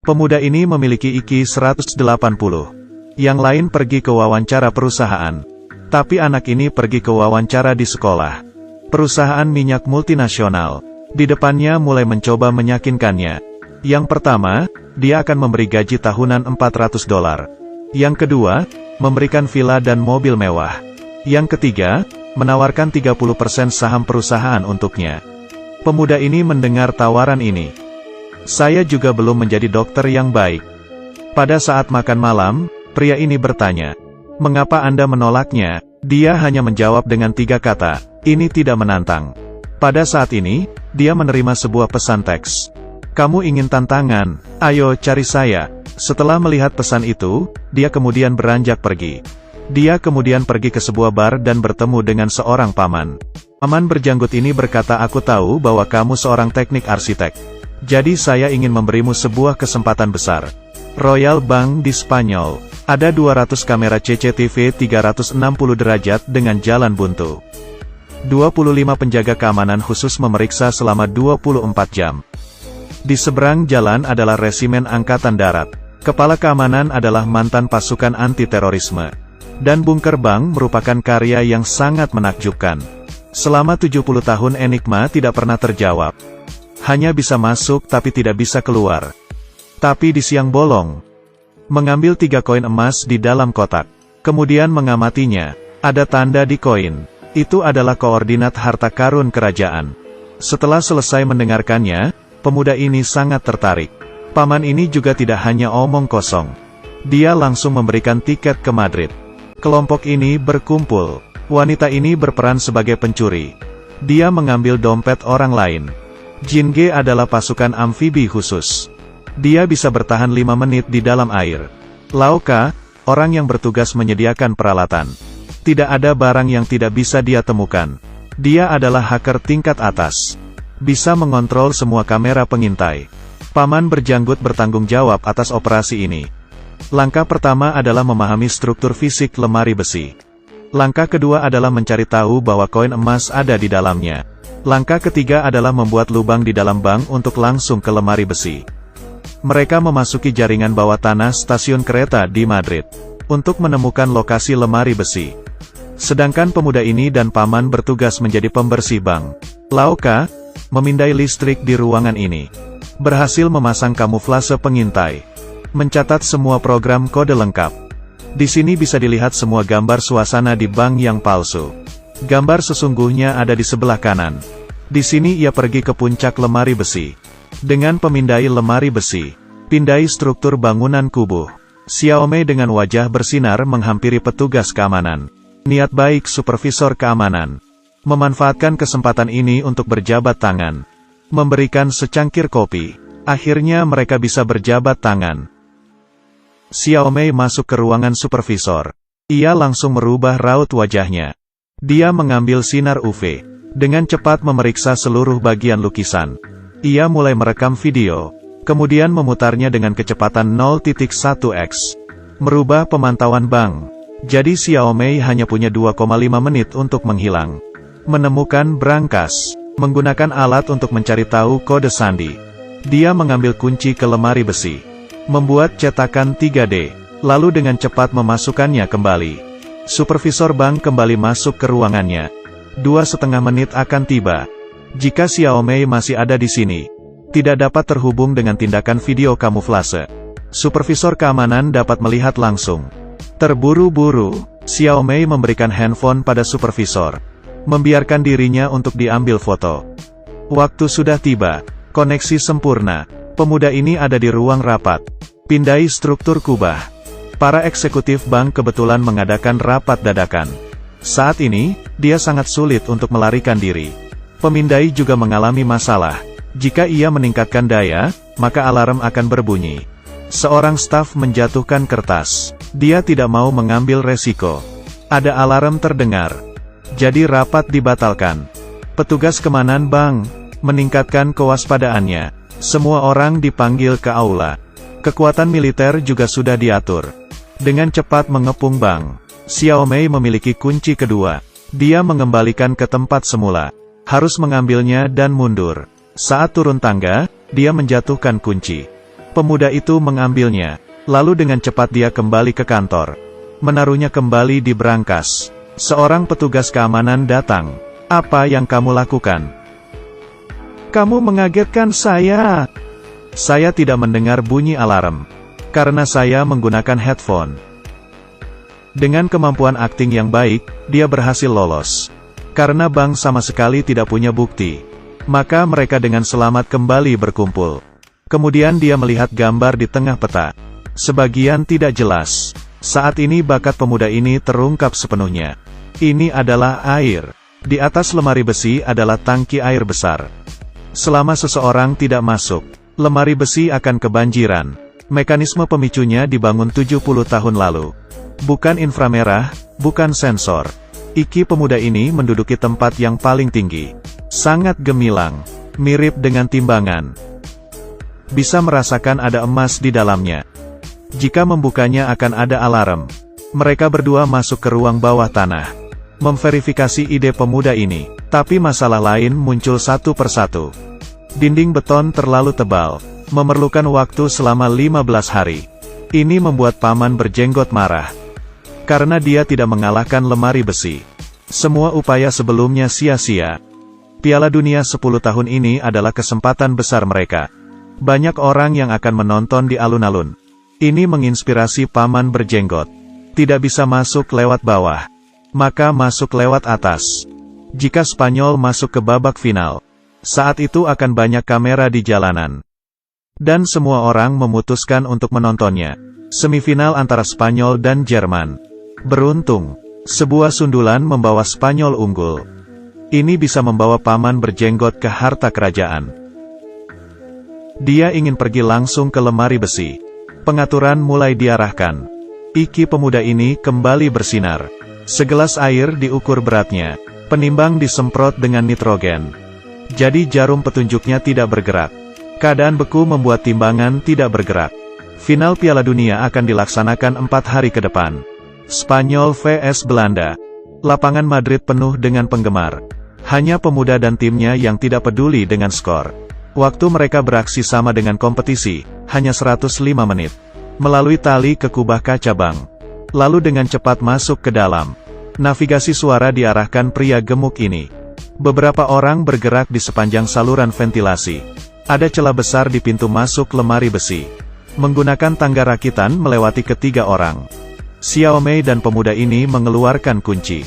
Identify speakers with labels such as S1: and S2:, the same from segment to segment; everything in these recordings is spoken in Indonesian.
S1: Pemuda ini memiliki IQ 180. Yang lain pergi ke wawancara perusahaan. Tapi anak ini pergi ke wawancara di sekolah. Perusahaan minyak multinasional. Di depannya mulai mencoba meyakinkannya. Yang pertama, dia akan memberi gaji tahunan $400. Yang kedua, memberikan villa dan mobil mewah. Yang ketiga, menawarkan 30% saham perusahaan untuknya. Pemuda ini mendengar tawaran ini. Saya juga belum menjadi dokter yang baik. Pada saat makan malam, pria ini bertanya, "Mengapa Anda menolaknya?" Dia hanya menjawab dengan 3 kata, "Ini tidak menantang." Pada saat ini, dia menerima sebuah pesan teks. "Kamu ingin tantangan? Ayo cari saya." Setelah melihat pesan itu, dia kemudian beranjak pergi. Dia kemudian pergi ke sebuah bar dan bertemu dengan seorang paman. Paman berjanggut ini berkata, "Aku tahu bahwa kamu seorang teknik arsitek. Jadi saya ingin memberimu sebuah kesempatan besar. Royal Bank di Spanyol. Ada 200 kamera CCTV 360 derajat dengan jalan buntu. 25 penjaga keamanan khusus memeriksa selama 24 jam. Di seberang jalan adalah resimen angkatan darat. Kepala keamanan adalah mantan pasukan anti-terorisme. Dan bunker bank merupakan karya yang sangat menakjubkan. Selama 70 tahun enigma tidak pernah terjawab. Hanya bisa masuk tapi tidak bisa keluar. Tapi di siang bolong, mengambil 3 koin emas di dalam kotak. Kemudian mengamatinya. Ada tanda di koin. Itu adalah koordinat harta karun kerajaan. Setelah selesai mendengarkannya, pemuda ini sangat tertarik. Paman ini juga tidak hanya omong kosong. Dia langsung memberikan tiket ke Madrid. Kelompok ini berkumpul. Wanita ini berperan sebagai pencuri. Dia mengambil dompet orang lain. Jinge adalah pasukan amfibi khusus. Dia bisa bertahan 5 menit di dalam air. Lauka, orang yang bertugas menyediakan peralatan. Tidak ada barang yang tidak bisa dia temukan. Dia adalah hacker tingkat atas. Bisa mengontrol semua kamera pengintai. Paman berjanggut bertanggung jawab atas operasi ini. Langkah pertama adalah memahami struktur fisik lemari besi. Langkah kedua adalah mencari tahu bahwa koin emas ada di dalamnya. Langkah ketiga adalah membuat lubang di dalam bank untuk langsung ke lemari besi. Mereka memasuki jaringan bawah tanah stasiun kereta di Madrid untuk menemukan lokasi lemari besi. Sedangkan pemuda ini dan paman bertugas menjadi pembersih bank. Lauka memindai listrik di ruangan ini. Berhasil memasang kamuflase pengintai. Mencatat semua program kode lengkap. Di sini bisa dilihat semua gambar suasana di bank yang palsu. Gambar sesungguhnya ada di sebelah kanan. Di sini ia pergi ke puncak lemari besi. Dengan pemindai lemari besi, pindai struktur bangunan kubuh. Xiaomei dengan wajah bersinar menghampiri petugas keamanan. Niat baik supervisor keamanan. Memanfaatkan kesempatan ini untuk berjabat tangan. Memberikan secangkir kopi. Akhirnya mereka bisa berjabat tangan. Xiaomei masuk ke ruangan supervisor. Ia langsung merubah raut wajahnya. Dia mengambil sinar UV. Dengan cepat memeriksa seluruh bagian lukisan. Ia mulai merekam video. Kemudian memutarnya dengan kecepatan 0.1x. Merubah pemantauan bank. Jadi Xiaomei hanya punya 2,5 menit untuk menghilang. Menemukan brankas. Menggunakan alat untuk mencari tahu kode sandi. Dia mengambil kunci ke lemari besi. Membuat cetakan 3D. Lalu dengan cepat memasukkannya kembali. Supervisor bank kembali masuk ke ruangannya. 2,5 menit akan tiba. Jika Xiaomei masih ada di sini, tidak dapat terhubung dengan tindakan video kamuflase. Supervisor keamanan dapat melihat langsung. Terburu-buru, Xiaomei memberikan handphone pada supervisor. Membiarkan dirinya untuk diambil foto. Waktu sudah tiba. Koneksi sempurna. Pemuda ini ada di ruang rapat. Pindai struktur kubah. Para eksekutif bank kebetulan mengadakan rapat dadakan. Saat ini, dia sangat sulit untuk melarikan diri. Pemindai juga mengalami masalah. Jika ia meningkatkan daya, maka alarm akan berbunyi. Seorang staf menjatuhkan kertas. Dia tidak mau mengambil resiko. Ada alarm terdengar. Jadi rapat dibatalkan. Petugas keamanan bank meningkatkan kewaspadaannya. Semua orang dipanggil ke aula. Kekuatan militer juga sudah diatur. Dengan cepat mengepung bank. Xiaomei memiliki kunci kedua. Dia mengembalikan ke tempat semula. Harus mengambilnya dan mundur. Saat turun tangga, dia menjatuhkan kunci. Pemuda itu mengambilnya, lalu dengan cepat dia kembali ke kantor. Menaruhnya kembali di brankas. Seorang petugas keamanan datang. "Apa yang kamu lakukan?" "Kamu mengagetkan saya." "Saya tidak mendengar bunyi alarm. Karena saya menggunakan headphone." Dengan kemampuan akting yang baik, dia berhasil lolos. Karena bank sama sekali tidak punya bukti, maka mereka dengan selamat kembali berkumpul. Kemudian dia melihat gambar di tengah peta. Sebagian tidak jelas. Saat ini bakat pemuda ini terungkap sepenuhnya. Ini adalah air. Di atas lemari besi adalah tangki air besar. Selama seseorang tidak masuk, lemari besi akan kebanjiran. Mekanisme pemicunya dibangun 70 tahun lalu. Bukan inframerah, bukan sensor. Iki pemuda ini menduduki tempat yang paling tinggi. Sangat gemilang. Mirip dengan timbangan. Bisa merasakan ada emas di dalamnya. Jika membukanya akan ada alarm. Mereka berdua masuk ke ruang bawah tanah. Memverifikasi ide pemuda ini. Tapi masalah lain muncul satu persatu. Dinding beton terlalu tebal. Memerlukan waktu selama 15 hari. Ini membuat paman berjenggot marah. Karena dia tidak mengalahkan lemari besi. Semua upaya sebelumnya sia-sia. Piala Dunia 10 tahun ini adalah kesempatan besar mereka. Banyak orang yang akan menonton di alun-alun. Ini menginspirasi paman berjenggot. Tidak bisa masuk lewat bawah, maka masuk lewat atas. Jika Spanyol masuk ke babak final, saat itu akan banyak kamera di jalanan. Dan semua orang memutuskan untuk menontonnya. Semifinal antara Spanyol dan Jerman. Beruntung, sebuah sundulan membawa Spanyol unggul. Ini bisa membawa paman berjenggot ke harta kerajaan. Dia ingin pergi langsung ke lemari besi. Pengaturan mulai diarahkan. Iki pemuda ini kembali bersinar. Segelas air diukur beratnya. Penimbang disemprot dengan nitrogen. Jadi jarum petunjuknya tidak bergerak. Keadaan beku membuat timbangan tidak bergerak. Final Piala Dunia akan dilaksanakan 4 hari ke depan. Spanyol vs Belanda. Lapangan Madrid penuh dengan penggemar. Hanya pemuda dan timnya yang tidak peduli dengan skor. Waktu mereka beraksi sama dengan kompetisi, hanya 105 menit. Melalui tali ke kubah kaca bank. Lalu dengan cepat masuk ke dalam. Navigasi suara diarahkan pria gemuk ini. Beberapa orang bergerak di sepanjang saluran ventilasi. Ada celah besar di pintu masuk lemari besi. Menggunakan tangga rakitan melewati ketiga orang. Xiaomei dan pemuda ini mengeluarkan kunci.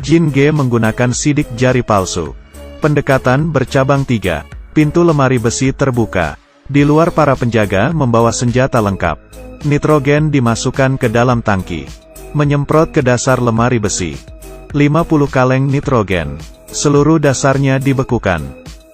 S1: Jin Ge menggunakan sidik jari palsu. Pendekatan bercabang 3. Pintu lemari besi terbuka. Di luar para penjaga membawa senjata lengkap. Nitrogen dimasukkan ke dalam tangki. Menyemprot ke dasar lemari besi. 50 kaleng nitrogen. Seluruh dasarnya dibekukan.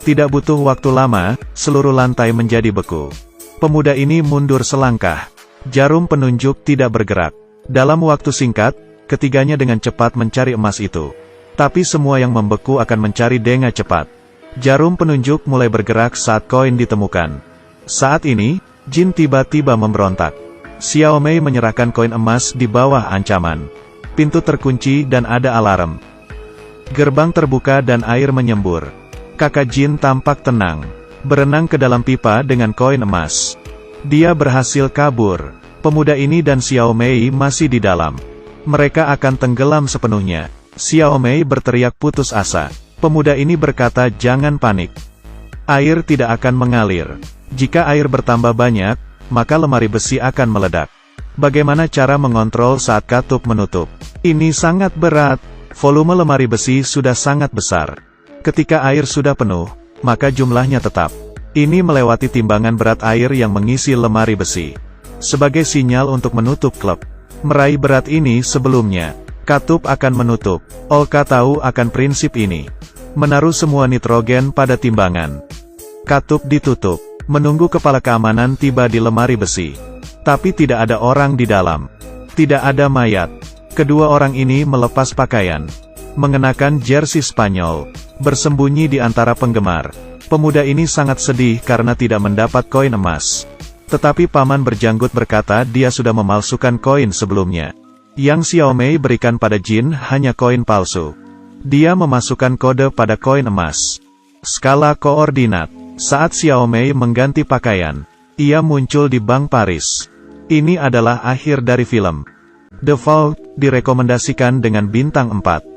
S1: Tidak butuh waktu lama, seluruh lantai menjadi beku. Pemuda ini mundur selangkah. Jarum penunjuk tidak bergerak. Dalam waktu singkat, ketiganya dengan cepat mencari emas itu. Tapi semua yang membeku akan mencari dengan cepat. Jarum penunjuk mulai bergerak saat koin ditemukan. Saat ini, Jin tiba-tiba memberontak. Xiaomei menyerahkan koin emas di bawah ancaman. Pintu terkunci dan ada alarm. Gerbang terbuka dan air menyembur. Kakak Jin tampak tenang. Berenang ke dalam pipa dengan koin emas. Dia berhasil kabur. Pemuda ini dan Xiaomei masih di dalam. Mereka akan tenggelam sepenuhnya. Xiaomei berteriak putus asa. Pemuda ini berkata jangan panik. Air tidak akan mengalir. Jika air bertambah banyak, maka lemari besi akan meledak. Bagaimana cara mengontrol saat katup menutup? Ini sangat berat. Volume lemari besi sudah sangat besar. Ketika air sudah penuh, maka jumlahnya tetap. Ini melewati timbangan berat air yang mengisi lemari besi. Sebagai sinyal untuk menutup klep. Meraih berat ini sebelumnya. Katup akan menutup. Olka tahu akan prinsip ini. Menaruh semua nitrogen pada timbangan. Katup ditutup. Menunggu kepala keamanan tiba di lemari besi. Tapi tidak ada orang di dalam. Tidak ada mayat. Kedua orang ini melepas pakaian. Mengenakan jersey Spanyol. Bersembunyi di antara penggemar. Pemuda ini sangat sedih karena tidak mendapat koin emas. Tetapi paman berjanggut berkata dia sudah memalsukan koin sebelumnya. Yang Xiaomei berikan pada Jin hanya koin palsu. Dia memasukkan kode pada koin emas. Skala koordinat. Saat Xiaomei mengganti pakaian, Ia muncul di Bank Paris. Ini adalah akhir dari film. The Vault direkomendasikan dengan bintang 4.